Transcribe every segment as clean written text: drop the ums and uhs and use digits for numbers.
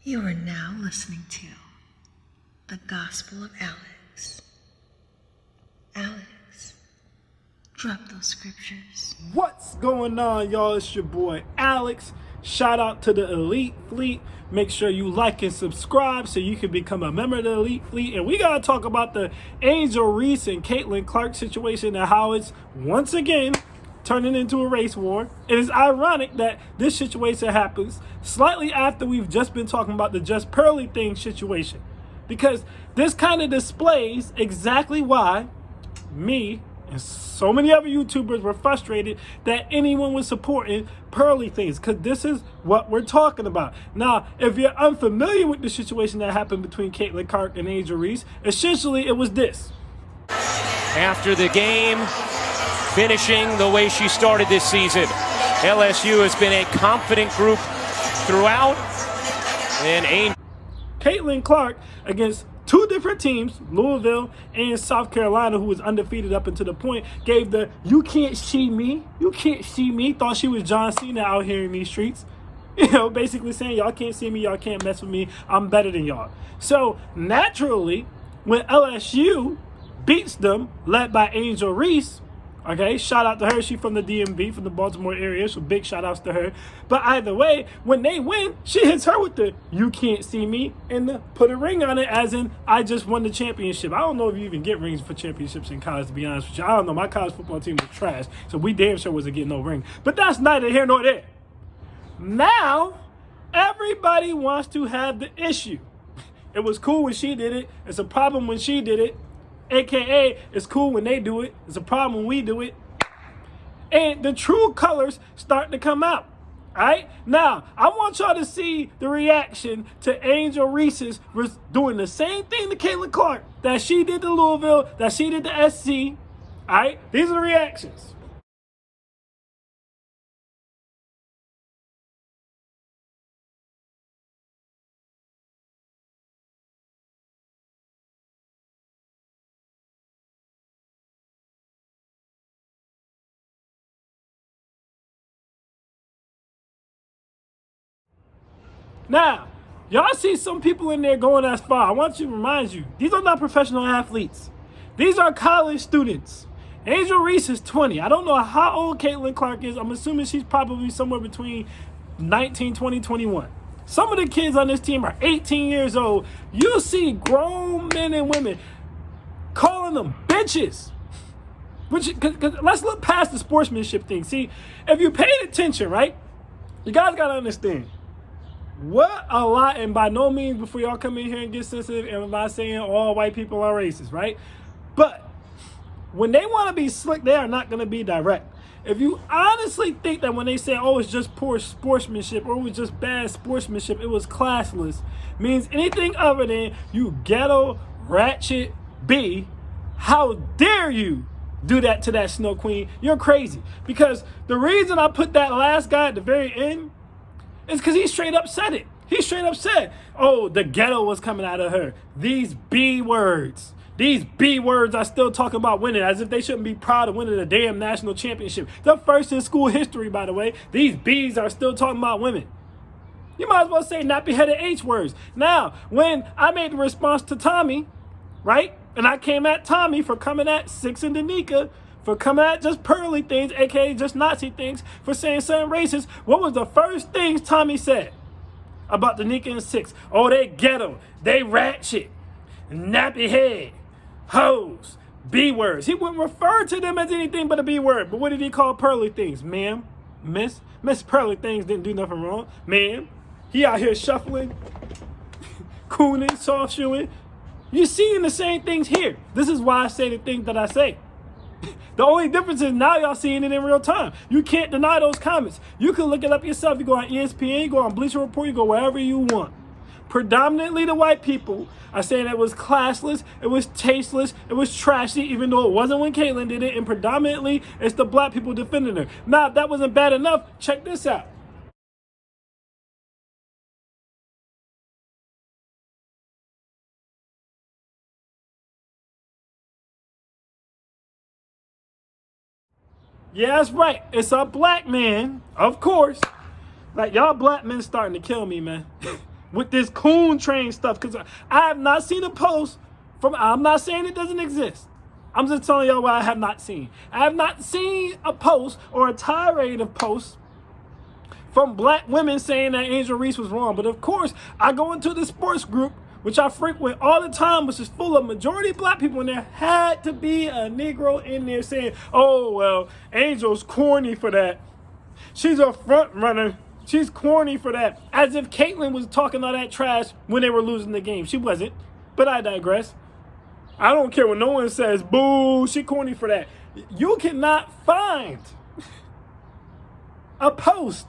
You are now listening to the Gospel of Alex. Alex, drop those scriptures. What's going on, y'all? It's your boy Alex. Shout out to the Elite Fleet. Make sure you like and subscribe so you can become a member of the Elite Fleet. And we gotta talk about the Angel Reese and Caitlin Clark situation and how it's once again turning into a race war. It is ironic that this situation happens slightly after we've just been talking about the Just Pearly thing situation, because this kind of displays exactly why me and so many other YouTubers were frustrated that anyone was supporting Pearly things, because this is what we're talking about. Now, if you're unfamiliar with the situation that happened between Caitlin Clark and Angel Reese, essentially it was this. After the game, finishing the way she started this season, LSU has been a confident group throughout. And Caitlin Clark against two different teams, Louisville and South Carolina, who was undefeated up until the point, gave the "you can't see me, thought she was John Cena out here in these streets. You know, basically saying, y'all can't see me, y'all can't mess with me, I'm better than y'all. So naturally, when LSU beats them, led by Angel Reese, okay, shout out to her. She's from the DMV, from the Baltimore area, so big shout outs to her. But either way, when they win, she hits her with the "you can't see me" and the put a ring on it, as in, I just won the championship. I don't know if you even get rings for championships in college, to be honest with you. I don't know. My college football team was trash, so we damn sure wasn't getting no ring. But that's neither here nor there. Now, everybody wants to have the issue. It was cool when she did it. It's a problem when she did it. AKA, it's cool when they do it. It's a problem when we do it. And the true colors start to come out. All right? Now, I want y'all to see the reaction to Angel Reese's doing the same thing to Caitlin Clark that she did to Louisville, that she did to SC. All right? These are the reactions. Now, y'all see some people in there going as far. I want to remind you, these are not professional athletes. These are college students. Angel Reese is 20. I don't know how old Caitlin Clark is. I'm assuming she's probably somewhere between 19, 20, 21. Some of the kids on this team are 18 years old. You see grown men and women calling them bitches. Cause let's look past the sportsmanship thing. See, if you paid attention, right, you guys got to understand. What a lot, and by no means before y'all come in here and get sensitive, and I'm not saying all white people are racist, right? But when they want to be slick, they are not going to be direct. If you honestly think that when they say, oh, it's just poor sportsmanship, or it was just bad sportsmanship, it was classless, means anything other than you ghetto, ratchet B, how dare you do that to that Snow Queen? You're crazy. Because the reason I put that last guy at the very end, it's because he straight up said it. He straight up said, oh, the ghetto was coming out of her. These B words. These B words are still talking about winning, as if they shouldn't be proud of winning a damn national championship. The first in school history, by the way. These B's are still talking about women. You might as well say nappy-headed H words. Now, when I made the response to Tommy, right? And I came at Tommy for coming at Six and Danica, for coming at just Pearly things, aka just Nazi things, for saying something racist. What was the first things Tommy said about Danica and Six? Oh, they ghetto, they ratchet, nappy head, hoes, B words. He wouldn't refer to them as anything but a B word. But what did he call Pearly things? Ma'am, Miss Pearly things didn't do nothing wrong. Ma'am, he out here shuffling, cooning, soft shoeing. You're seeing the same things here. This is why I say the things that I say. The only difference is now y'all seeing it in real time. You can't deny those comments. You can look it up yourself. You go on ESPN, you go on Bleacher Report, you go wherever you want. Predominantly the white people are saying it was classless, it was tasteless, it was trashy, even though it wasn't when Caitlin did it. And predominantly it's the black people defending her. Now, if that wasn't bad enough, check this out. Yeah, that's right. It's a black man, of course. Like, y'all black men starting to kill me, man. with this coon train stuff, because I have not seen a post from, I'm not saying it doesn't exist. I'm just telling y'all what I have not seen. I have not seen a post or a tirade of posts from black women saying that Angel Reese was wrong. But of course, I go into the sports group, which I frequent all the time, which is full of majority black people, and there had to be a Negro in there saying, oh, well, Angel's corny for that. She's a front runner. She's corny for that. As if Caitlin was talking all that trash when they were losing the game. She wasn't, but I digress. I don't care when no one says, boo, she corny for that. You cannot find a post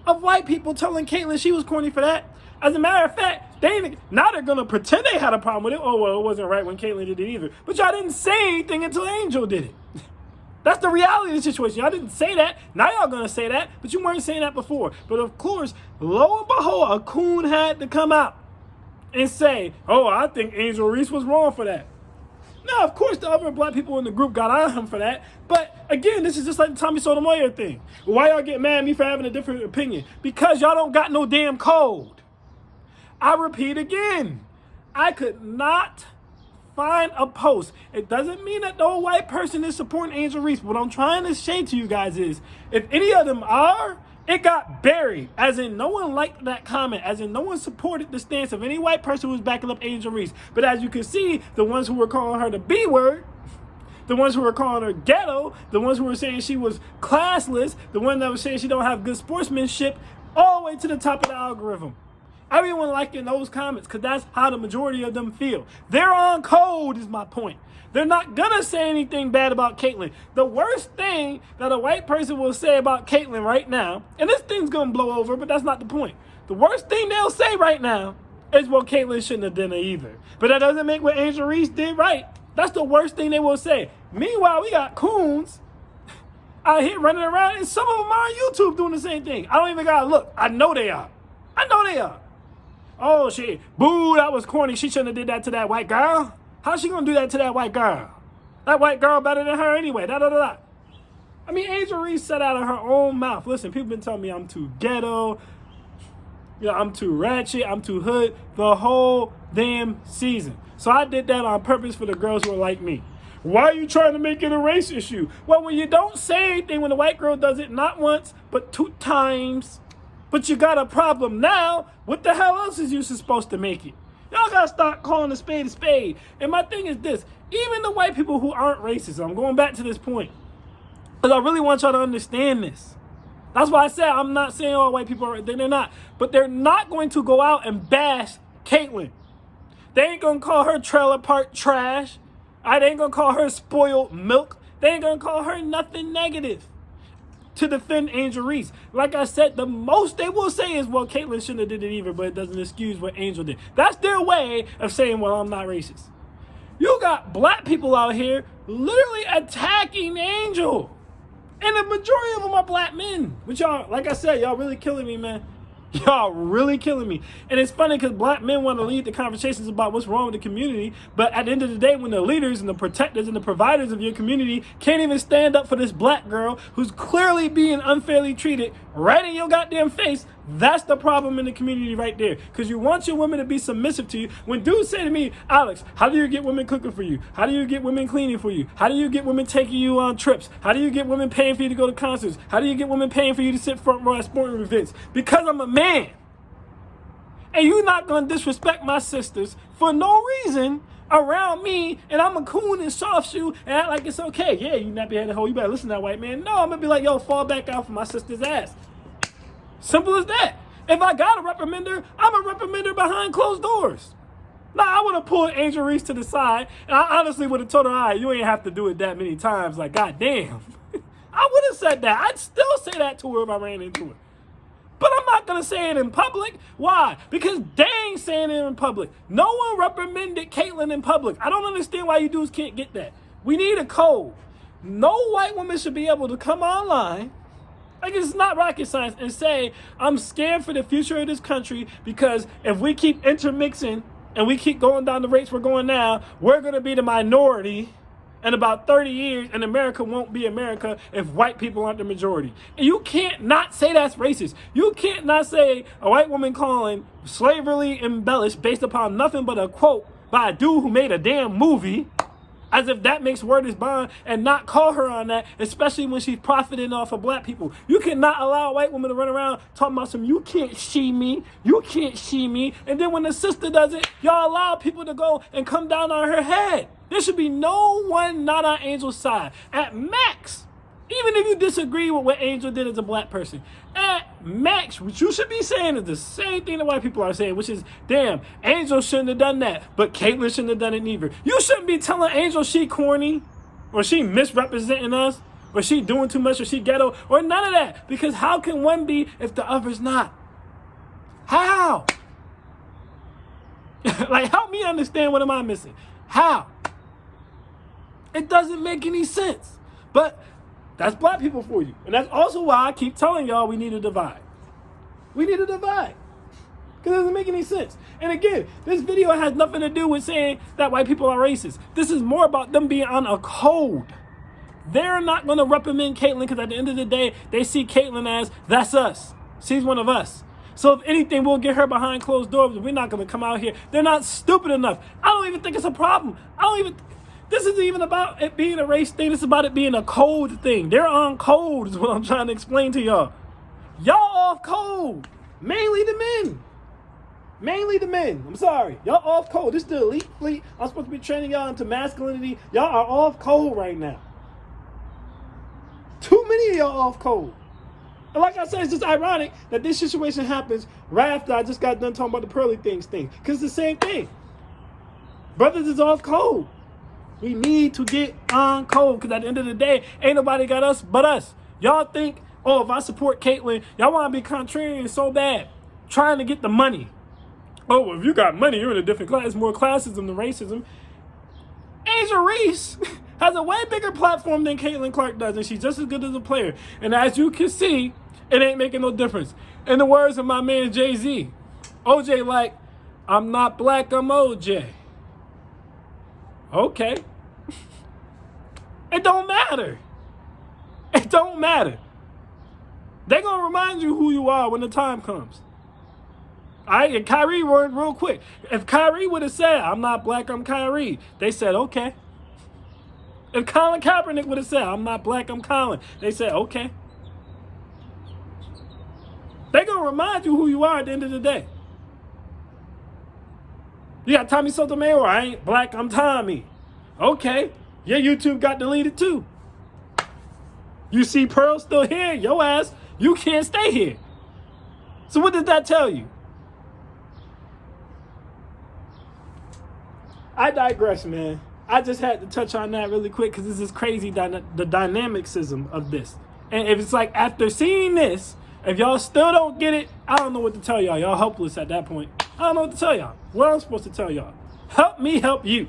of white people telling Caitlin she was corny for that. As a matter of fact, now they're going to pretend they had a problem with it. Oh, well, it wasn't right when Caitlin did it either. But y'all didn't say anything until Angel did it. That's the reality of the situation. Y'all didn't say that. Now y'all going to say that. But you weren't saying that before. But of course, lo and behold, a coon had to come out and say, oh, I think Angel Reese was wrong for that. Now, of course, the other black people in the group got on him for that. But again, this is just like the Tommy Sotomayor thing. Why y'all get mad at me for having a different opinion? Because y'all don't got no damn code. I repeat again, I could not find a post. It doesn't mean that no white person is supporting Angel Reese. What I'm trying to say to you guys is, if any of them are, it got buried. As in, no one liked that comment. As in, no one supported the stance of any white person who was backing up Angel Reese. But as you can see, the ones who were calling her the B word, the ones who were calling her ghetto, the ones who were saying she was classless, the one that was saying she don't have good sportsmanship, all the way to the top of the algorithm. Everyone liking those comments because that's how the majority of them feel. They're on code is my point. They're not going to say anything bad about Caitlin. The worst thing that a white person will say about Caitlin right now, and this thing's going to blow over, but that's not the point. The worst thing they'll say right now is, well, Caitlin shouldn't have done it either. But that doesn't make what Angel Reese did right. That's the worst thing they will say. Meanwhile, we got coons out here running around, and some of them are on YouTube doing the same thing. I don't even got to look. I know they are. Oh, shit. Boo, that was corny. She shouldn't have did that to that white girl. How's she going to do that to that white girl? That white girl better than her anyway. I mean, Angel Reese said out of her own mouth. Listen, people been telling me I'm too ghetto. You know, I'm too ratchet. I'm too hood. The whole damn season. So I did that on purpose for the girls who are like me. Why are you trying to make it a race issue? Well, when you don't say anything, when the white girl does it not once, but 2 times, but you got a problem now, what the hell else is you supposed to make it? Y'all got to start calling a spade a spade. And my thing is this. Even the white people who aren't racist, I'm going back to this point, because I really want y'all to understand this. That's why I said I'm not saying all white people are, they're not. But they're not going to go out and bash Caitlin. They ain't going to call her trailer park trash. They ain't going to call her spoiled milk. They ain't going to call her nothing negative to defend Angel Reese. Like I said, the most they will say is, well, Caitlin shouldn't have did it either, but it doesn't excuse what Angel did. That's their way of saying, well, I'm not racist. You got black people out here literally attacking Angel. And the majority of them are black men. Which y'all, like I said, y'all really killing me, man. Y'all really killing me. And it's funny because black men want to lead the conversations about what's wrong with the community. But at the end of the day, when the leaders and the protectors and the providers of your community can't even stand up for this black girl who's clearly being unfairly treated right in your goddamn face, that's the problem in the community right there. Because you want your women to be submissive to you. When dudes say to me, Alex, how do you get women cooking for you? How do you get women cleaning for you? How do you get women taking you on trips? How do you get women paying for you to go to concerts? How do you get women paying for you to sit front row at sporting events? Because I'm a man. And you're not going to disrespect my sisters for no reason around me, and I'm a coon and soft shoe and act like it's okay. Yeah, you nappy headed hoe, you better listen to that white man. No, I'm going to be like, yo, fall back out for my sister's ass. Simple as that. If I got to reprimand her, I'm a reprimand behind closed doors. Now, I would have pulled Angel Reese to the side, and I honestly would have told her, all right, you ain't have to do it that many times. Like, goddamn. I would have said that. I'd still say that to her if I ran into her. But I'm not going to say it in public. Why? Because they ain't saying it in public. No one reprimanded Caitlin in public. I don't understand why you dudes can't get that. We need a code. No white woman should be able to come online, like it's not rocket science, and say, I'm scared for the future of this country because if we keep intermixing and we keep going down the rates we're going now, we're going to be the minority in about 30 years, and America won't be America if white people aren't the majority. And you can't not say that's racist. You can't not say a white woman calling slavery embellished based upon nothing but a quote by a dude who made a damn movie, as if that makes word is bond, and not call her on that, especially when she's profiting off of black people. You cannot allow a white woman to run around talking about some, you can't see me, you can't see me. And then when the sister does it, y'all allow people to go and come down on her head. There should be no one not on Angel's side. At max, even if you disagree with what Angel did as a black person, at max, what you should be saying is the same thing that white people are saying, which is, damn, Angel shouldn't have done that, but Caitlin shouldn't have done it neither. You shouldn't be telling Angel she corny, or she misrepresenting us, or she doing too much, or she ghetto, or none of that. Because how can one be if the other's not? How? Like, help me understand, what am I missing? How? It doesn't make any sense. But that's black people for you. And that's also why I keep telling y'all we need a divide. We need a divide. Because it doesn't make any sense. And again, this video has nothing to do with saying that white people are racist. This is more about them being on a code. They're not going to reprimand Caitlin because at the end of the day, they see Caitlin as, that's us. She's one of us. So if anything, we'll get her behind closed doors. We're not going to come out here. They're not stupid enough. I don't even think it's a problem. This isn't even about it being a race thing. It's about it being a code thing. They're on code is what I'm trying to explain to y'all. Y'all off code. Mainly the men. Mainly the men. I'm sorry. Y'all off code. This is the elite fleet. I'm supposed to be training y'all into masculinity. Y'all are off code right now. Too many of y'all off code. And like I said, it's just ironic that this situation happens right after I just got done talking about the pearly things thing. Because it's the same thing. Brothers is off code. We need to get on code because at the end of the day, ain't nobody got us but us. Y'all think, oh, if I support Caitlin, y'all want to be contrarian so bad, trying to get the money. Oh, well, if you got money, you're in a different class. More classism than racism. Angel Reese has a way bigger platform than Caitlin Clark does, and she's just as good as a player. And as you can see, it ain't making no difference. In the words of my man Jay-Z, OJ like, I'm not black, I'm OJ. Okay. It don't matter. It don't matter. They're going to remind you who you are when the time comes. All right, and Kyrie word real quick. If Kyrie would have said, I'm not black, I'm Kyrie, they said, okay. If Colin Kaepernick would have said, I'm not black, I'm Colin, they said, okay. They're going to remind you who you are at the end of the day. You got Tommy Sotomayor, I ain't black, I'm Tommy. Okay, your YouTube got deleted too. You see Pearl still here, your ass, you can't stay here. So what does that tell you? I digress, man. I just had to touch on that really quick because this is crazy, the dynamicism of this. And if it's like, after seeing this, if y'all still don't get it, I don't know what to tell y'all. Y'all hopeless at that point. I don't know what to tell y'all. What am I supposed to tell y'all? Help me help you.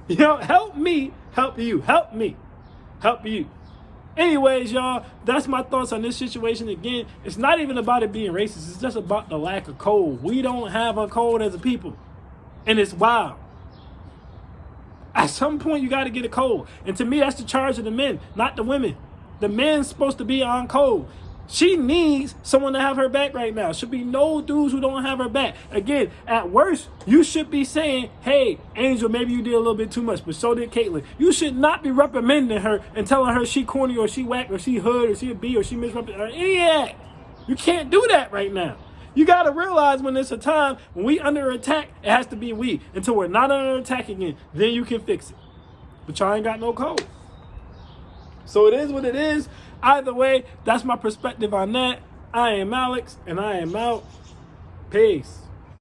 You know, help me help you. Help me help you. Anyways, y'all, that's my thoughts on this situation. Again, it's not even about it being racist. It's just about the lack of code. We don't have a code as a people. And it's wild. At some point, you got to get a code. And to me, that's the charge of the men, not the women. The men's supposed to be on code. She needs someone to have her back right now. Should be no dudes who don't have her back. Again, at worst, you should be saying, hey, Angel, maybe you did a little bit too much, but so did Caitlin. You should not be reprimanding her and telling her she corny or she whack or she hood or she a B or she misrepresented or any of that. You can't do that right now. You got to realize when it's a time when we under attack, it has to be we. Until we're not under attack again, then you can fix it. But y'all ain't got no code. So it is what it is. Either way, that's my perspective on that. I am Alex, and I am out. Peace.